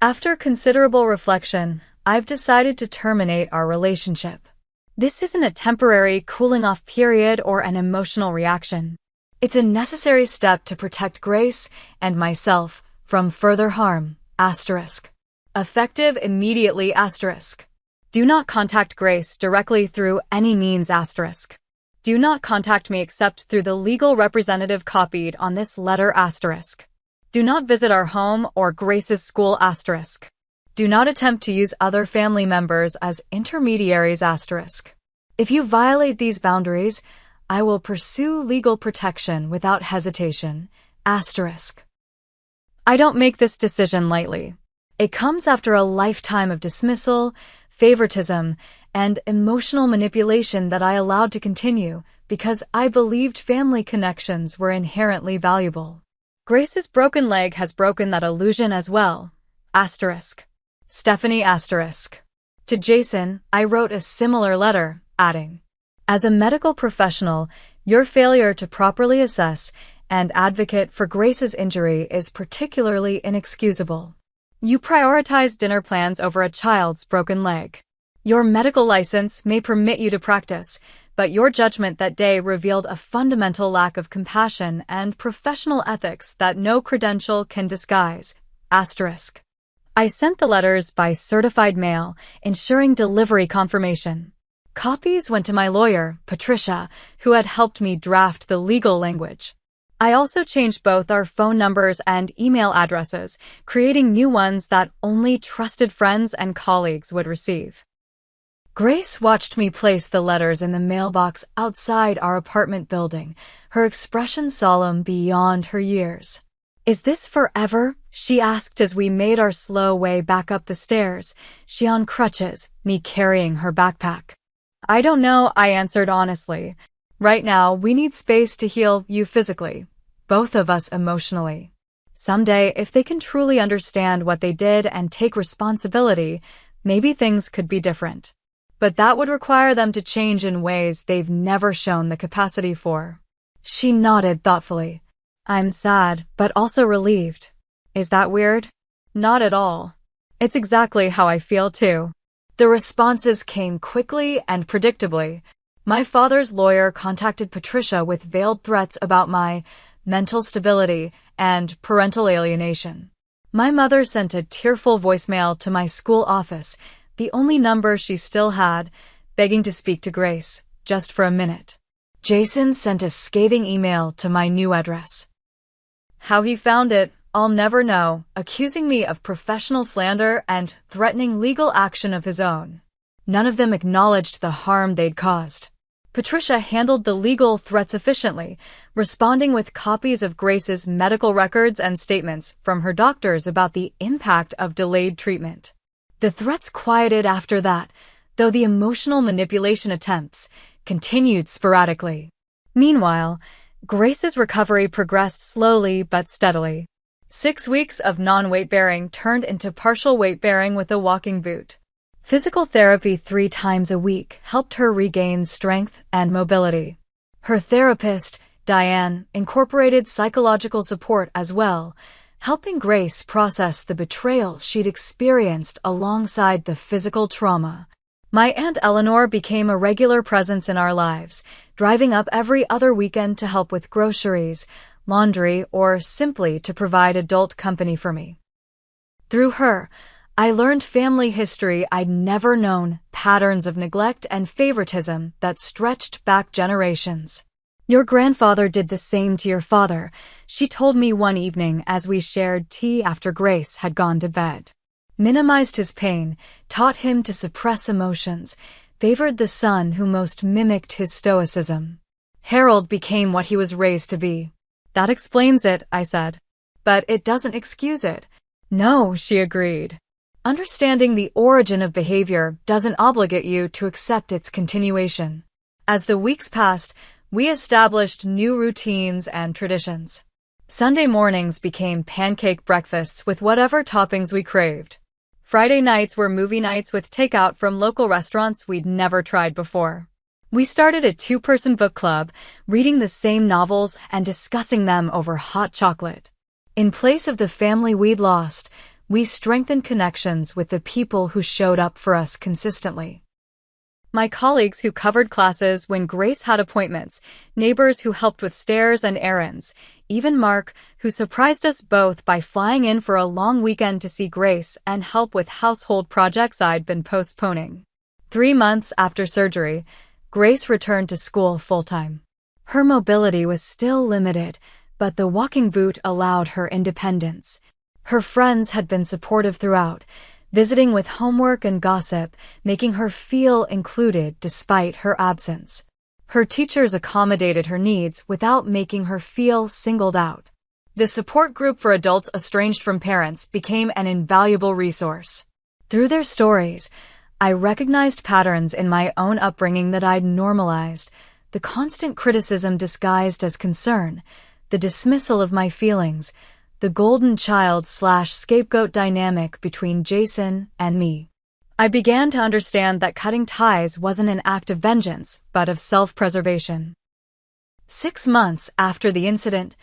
After considerable reflection, I've decided to terminate our relationship. This isn't a temporary cooling-off period or an emotional reaction. It's a necessary step to protect Grace and myself from further harm. *. Effective immediately. *. Do not contact Grace directly through any means. *. Do not contact me except through the legal representative copied on this letter. *. Do not visit our home or Grace's school. *. Do not attempt to use other family members as intermediaries. *. If you violate these boundaries, I will pursue legal protection without hesitation. *. I don't make this decision lightly. It comes after a lifetime of dismissal, favoritism, and emotional manipulation that I allowed to continue because I believed family connections were inherently valuable. Grace's broken leg has broken that illusion as well. *. Stephanie. To Jason, I wrote a similar letter, adding, as a medical professional, your failure to properly assess and advocate for Grace's injury is particularly inexcusable. You prioritize dinner plans over a child's broken leg. Your medical license may permit you to practice, but your judgment that day revealed a fundamental lack of compassion and professional ethics that no credential can disguise. *. I sent the letters by certified mail, ensuring delivery confirmation. Copies went to my lawyer, Patricia, who had helped me draft the legal language. I also changed both our phone numbers and email addresses, creating new ones that only trusted friends and colleagues would receive. Grace watched me place the letters in the mailbox outside our apartment building, her expression solemn beyond her years. Is this forever? She asked as we made our slow way back up the stairs, she on crutches, me carrying her backpack. I don't know, I answered honestly. Right now, we need space to heal you physically, both of us emotionally. Someday, if they can truly understand what they did and take responsibility, maybe things could be different. But that would require them to change in ways they've never shown the capacity for. She nodded thoughtfully. I'm sad, but also relieved. Is that weird? Not at all. It's exactly how I feel too. The responses came quickly and predictably. My father's lawyer contacted Patricia with veiled threats about my mental stability and parental alienation. My mother sent a tearful voicemail to my school office, the only number she still had, begging to speak to Grace, just for a minute. Jason sent a scathing email to my new address. How he found it, I'll never know, accusing me of professional slander and threatening legal action of his own. None of them acknowledged the harm they'd caused. Patricia handled the legal threats efficiently, responding with copies of Grace's medical records and statements from her doctors about the impact of delayed treatment. The threats quieted after that, though the emotional manipulation attempts continued sporadically. Meanwhile, Grace's recovery progressed slowly but steadily. 6 weeks of non-weight-bearing turned into partial weight-bearing with a walking boot. Physical therapy 3 times a week helped her regain strength and mobility. Her therapist, Diane, incorporated psychological support as well, helping Grace process the betrayal she'd experienced alongside the physical trauma. My Aunt Eleanor became a regular presence in our lives, driving up every other weekend to help with groceries, laundry, or simply to provide adult company for me. Through her, I learned family history I'd never known, patterns of neglect and favoritism that stretched back generations. "Your grandfather did the same to your father," she told me one evening as we shared tea after Grace had gone to bed. Minimized his pain, taught him to suppress emotions, favored the son who most mimicked his stoicism. Harold became what he was raised to be. "That explains it," I said. "But it doesn't excuse it." "No," she agreed. Understanding the origin of behavior doesn't obligate you to accept its continuation. As the weeks passed, we established new routines and traditions. Sunday mornings became pancake breakfasts with whatever toppings we craved. Friday nights were movie nights with takeout from local restaurants we'd never tried before. We started a 2-person book club, reading the same novels and discussing them over hot chocolate. In place of the family we'd lost, we strengthened connections with the people who showed up for us consistently. My colleagues who covered classes when Grace had appointments, neighbors who helped with stairs and errands, even Mark, who surprised us both by flying in for a long weekend to see Grace and help with household projects I'd been postponing. 3 months after surgery, Grace returned to school full-time. Her mobility was still limited, but the walking boot allowed her independence. Her friends had been supportive throughout, visiting with homework and gossip, making her feel included despite her absence. Her teachers accommodated her needs without making her feel singled out. The support group for adults estranged from parents became an invaluable resource. Through their stories, I recognized patterns in my own upbringing that I'd normalized, the constant criticism disguised as concern, the dismissal of my feelings, the golden child/scapegoat dynamic between Jason and me. I began to understand that cutting ties wasn't an act of vengeance, but of self-preservation. 6 months after the incident,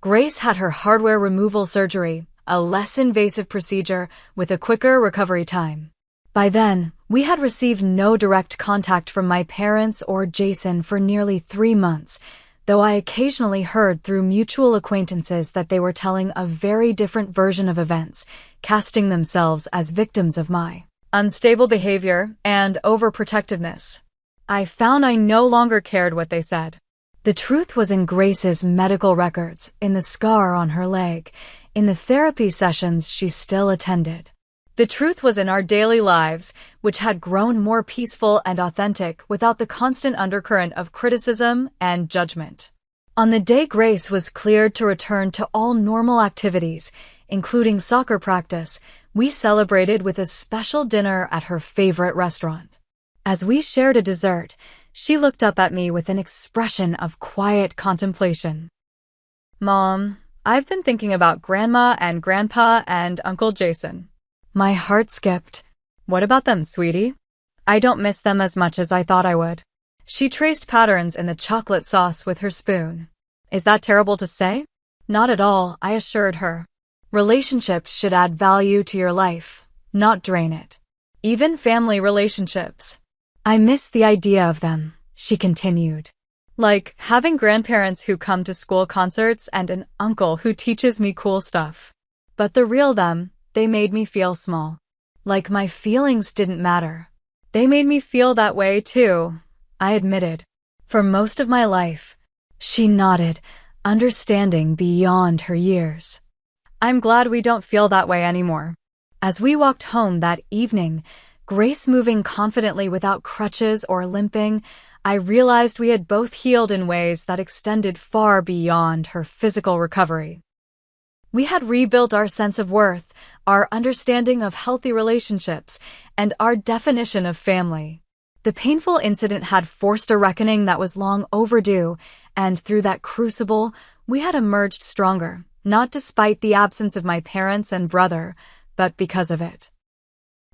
Grace had her hardware removal surgery, a less invasive procedure with a quicker recovery time. By then, we had received no direct contact from my parents or Jason for nearly 3 months, though I occasionally heard through mutual acquaintances that they were telling a very different version of events, casting themselves as victims of my unstable behavior and overprotectiveness. I found I no longer cared what they said. The truth was in Grace's medical records, in the scar on her leg, in the therapy sessions she still attended. The truth was in our daily lives, which had grown more peaceful and authentic without the constant undercurrent of criticism and judgment. On the day Grace was cleared to return to all normal activities, including soccer practice, we celebrated with a special dinner at her favorite restaurant. As we shared a dessert, she looked up at me with an expression of quiet contemplation. "Mom, I've been thinking about Grandma and Grandpa and Uncle Jason." My heart skipped. "What about them, sweetie?" "I don't miss them as much as I thought I would." She traced patterns in the chocolate sauce with her spoon. "Is that terrible to say?" "Not at all," I assured her. "Relationships should add value to your life, not drain it. Even family relationships. I miss the idea of them," she continued. "Like having grandparents who come to school concerts and an uncle who teaches me cool stuff. But the real them, they made me feel small. Like my feelings didn't matter. They made me feel that way too," I admitted. "For most of my life." She nodded, understanding beyond her years. "I'm glad we don't feel that way anymore." As we walked home that evening, Grace moving confidently without crutches or limping, I realized we had both healed in ways that extended far beyond her physical recovery. We had rebuilt our sense of worth, our understanding of healthy relationships, and our definition of family. The painful incident had forced a reckoning that was long overdue, and through that crucible, we had emerged stronger, not despite the absence of my parents and brother, but because of it.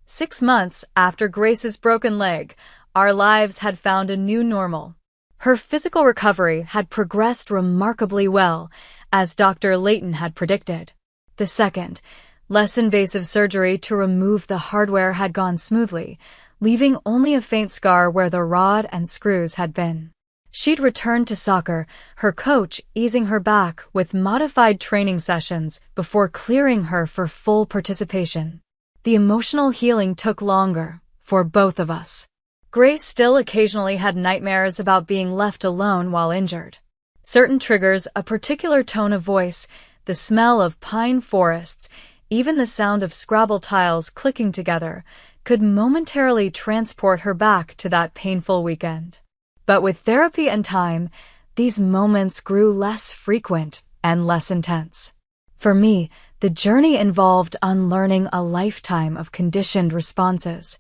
6 months after Grace's broken leg, our lives had found a new normal. Her physical recovery had progressed remarkably well, as Dr. Layton had predicted. The second, less invasive surgery to remove the hardware had gone smoothly, leaving only a faint scar where the rod and screws had been. She'd returned to soccer, her coach easing her back with modified training sessions before clearing her for full participation. The emotional healing took longer, for both of us. Grace still occasionally had nightmares about being left alone while injured. Certain triggers, a particular tone of voice, the smell of pine forests, even the sound of Scrabble tiles clicking together, could momentarily transport her back to that painful weekend. But with therapy and time, these moments grew less frequent and less intense. For me, the journey involved unlearning a lifetime of conditioned responses.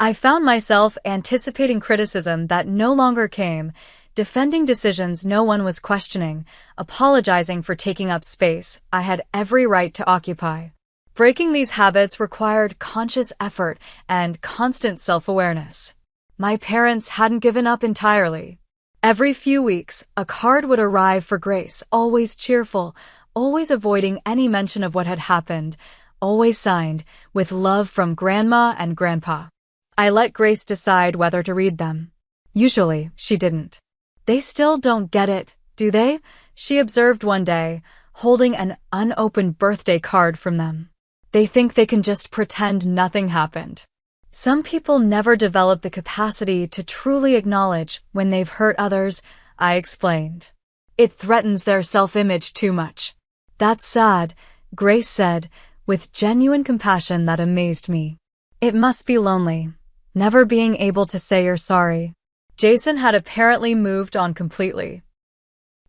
I found myself anticipating criticism that no longer came, defending decisions no one was questioning, apologizing for taking up space I had every right to occupy. Breaking these habits required conscious effort and constant self-awareness. My parents hadn't given up entirely. Every few weeks, a card would arrive for Grace, always cheerful, always avoiding any mention of what had happened, always signed, with love from Grandma and Grandpa. I let Grace decide whether to read them. Usually, she didn't. "They still don't get it, do they?" she observed one day, holding an unopened birthday card from them. "They think they can just pretend nothing happened." Some people never develop the capacity to truly acknowledge when they've hurt others, I explained. It threatens their self-image too much. "That's sad," Grace said, with genuine compassion that amazed me. "It must be lonely, never being able to say you're sorry." Jason had apparently moved on completely.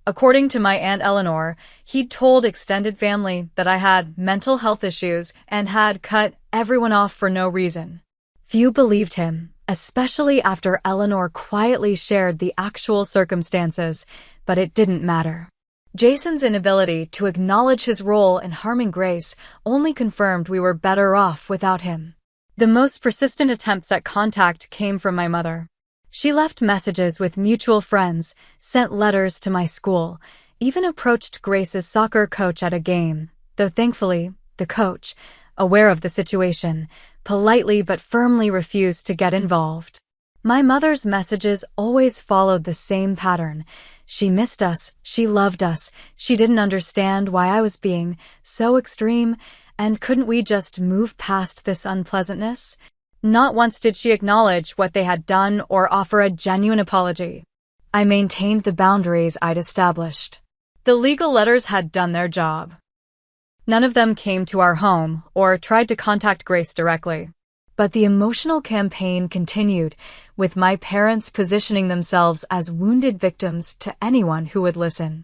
According to my Aunt Eleanor, he'd told extended family that I had mental health issues and had cut everyone off for no reason. Few believed him, especially after Eleanor quietly shared the actual circumstances, but it didn't matter. Jason's inability to acknowledge his role in harming Grace only confirmed we were better off without him. The most persistent attempts at contact came from my mother. She left messages with mutual friends, sent letters to my school, even approached Grace's soccer coach at a game, though thankfully, the coach, aware of the situation, politely but firmly refused to get involved. My mother's messages always followed the same pattern. She missed us, she loved us, she didn't understand why I was being so extreme, and couldn't we just move past this unpleasantness? Not once did she acknowledge what they had done or offer a genuine apology. I maintained the boundaries I'd established. The legal letters had done their job. None of them came to our home or tried to contact Grace directly. But the emotional campaign continued, with my parents positioning themselves as wounded victims to anyone who would listen.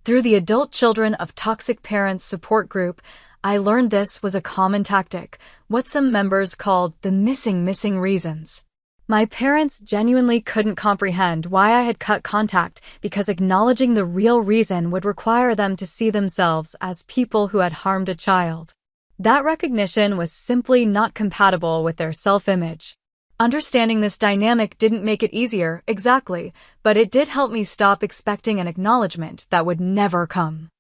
Through the Adult Children of Toxic Parents support group, I learned this was a common tactic, what some members called the missing reasons. My parents genuinely couldn't comprehend why I had cut contact because acknowledging the real reason would require them to see themselves as people who had harmed a child. That recognition was simply not compatible with their self-image. Understanding this dynamic didn't make it easier, exactly, but it did help me stop expecting an acknowledgement that would never come.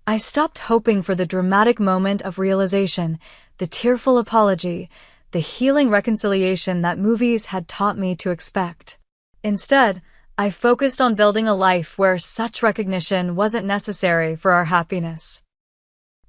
I stopped hoping for the dramatic moment of realization, the tearful apology, the healing reconciliation that movies had taught me to expect. Instead, I focused on building a life where such recognition wasn't necessary for our happiness.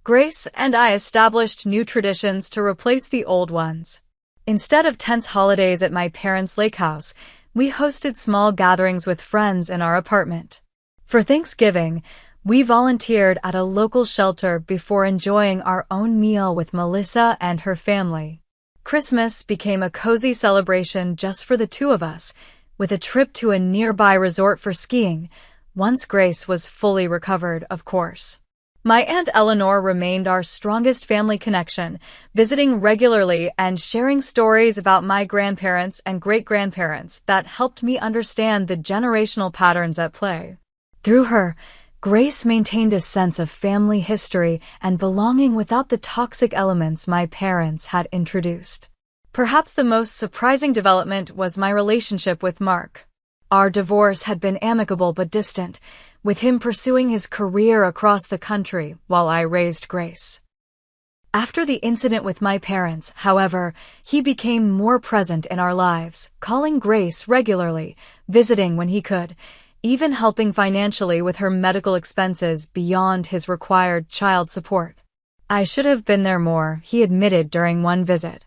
Grace and I established new traditions to replace the old ones. Instead of tense holidays at my parents' lake house, we hosted small gatherings with friends in our apartment. For Thanksgiving, we volunteered at a local shelter before enjoying our own meal with Melissa and her family. Christmas became a cozy celebration just for the two of us, with a trip to a nearby resort for skiing, once Grace was fully recovered, of course. My Aunt Eleanor remained our strongest family connection, visiting regularly and sharing stories about my grandparents and great-grandparents that helped me understand the generational patterns at play. Through her, Grace maintained a sense of family history and belonging without the toxic elements my parents had introduced. Perhaps the most surprising development was my relationship with Mark. Our divorce had been amicable but distant, with him pursuing his career across the country while I raised Grace. After the incident with my parents, however, he became more present in our lives, calling Grace regularly, visiting when he could, even helping financially with her medical expenses beyond his required child support. "I should have been there more," he admitted during one visit.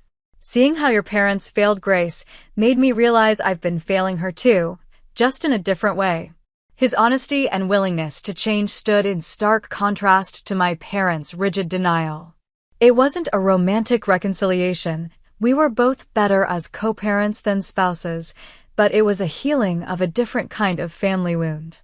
"Seeing how your parents failed Grace made me realize I've been failing her too, just in a different way." His honesty and willingness to change stood in stark contrast to my parents' rigid denial. It wasn't a romantic reconciliation. We were both better as co-parents than spouses, but it was a healing of a different kind of family wound.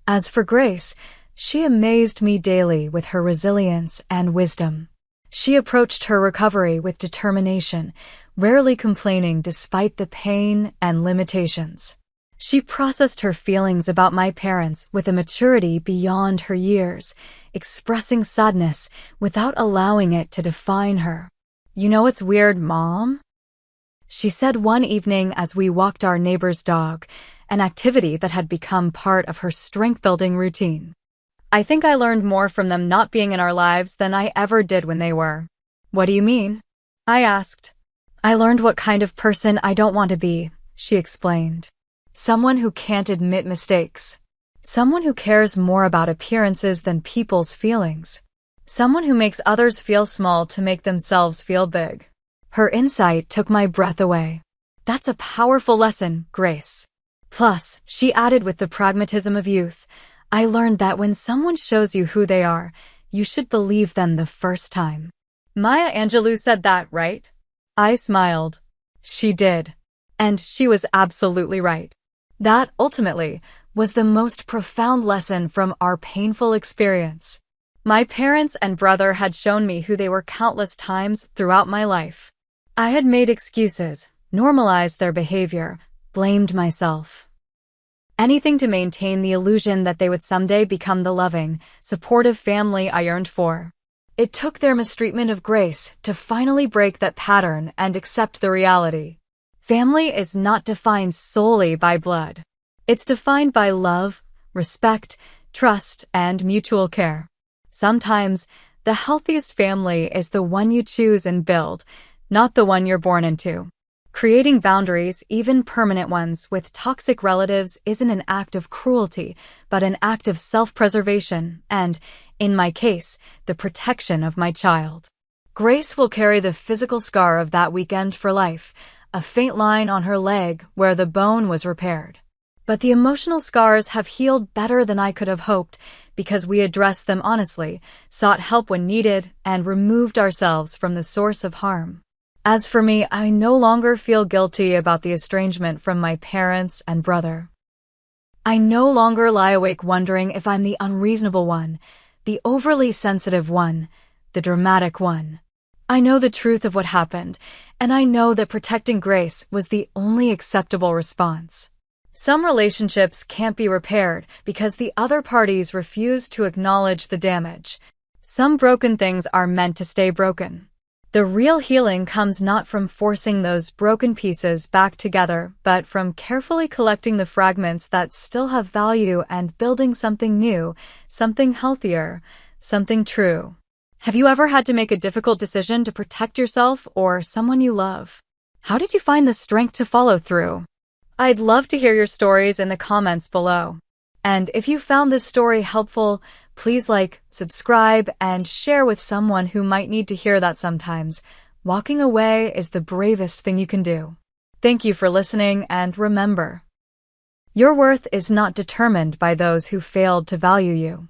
As for Grace, she amazed me daily with her resilience and wisdom. She approached her recovery with determination, rarely complaining despite the pain and limitations. She processed her feelings about my parents with a maturity beyond her years, expressing sadness without allowing it to define her. "You know what's weird, Mom?" she said one evening as we walked our neighbor's dog, an activity that had become part of her strength-building routine. "I think I learned more from them not being in our lives than I ever did when they were." "What do you mean?" I asked. "I learned what kind of person I don't want to be," she explained. "Someone who can't admit mistakes. Someone who cares more about appearances than people's feelings. Someone who makes others feel small to make themselves feel big." Her insight took my breath away. "That's a powerful lesson, Grace." Plus, she added with the pragmatism of youth, "I learned that when someone shows you who they are, you should believe them the first time." Maya Angelou said that, right? I smiled. She did. And she was absolutely right. That, ultimately, was the most profound lesson from our painful experience. My parents and brother had shown me who they were countless times throughout my life. I had made excuses, normalized their behavior, blamed myself. Anything to maintain the illusion that they would someday become the loving, supportive family I yearned for. It took their mistreatment of Grace to finally break that pattern and accept the reality. Family is not defined solely by blood. It's defined by love, respect, trust, and mutual care. Sometimes, the healthiest family is the one you choose and build, not the one you're born into. Creating boundaries, even permanent ones, with toxic relatives isn't an act of cruelty, but an act of self-preservation and, in my case, the protection of my child. Grace will carry the physical scar of that weekend for life, a faint line on her leg where the bone was repaired. But the emotional scars have healed better than I could have hoped because we addressed them honestly, sought help when needed, and removed ourselves from the source of harm. As for me, I no longer feel guilty about the estrangement from my parents and brother. I no longer lie awake wondering if I'm the unreasonable one, the overly sensitive one, the dramatic one. I know the truth of what happened, and I know that protecting Grace was the only acceptable response. Some relationships can't be repaired because the other parties refuse to acknowledge the damage. Some broken things are meant to stay broken. The real healing comes not from forcing those broken pieces back together, but from carefully collecting the fragments that still have value and building something new, something healthier, something true. Have you ever had to make a difficult decision to protect yourself or someone you love? How did you find the strength to follow through? I'd love to hear your stories in the comments below. And if you found this story helpful, please like, subscribe, and share with someone who might need to hear that sometimes. Walking away is the bravest thing you can do. Thank you for listening, and remember, your worth is not determined by those who failed to value you.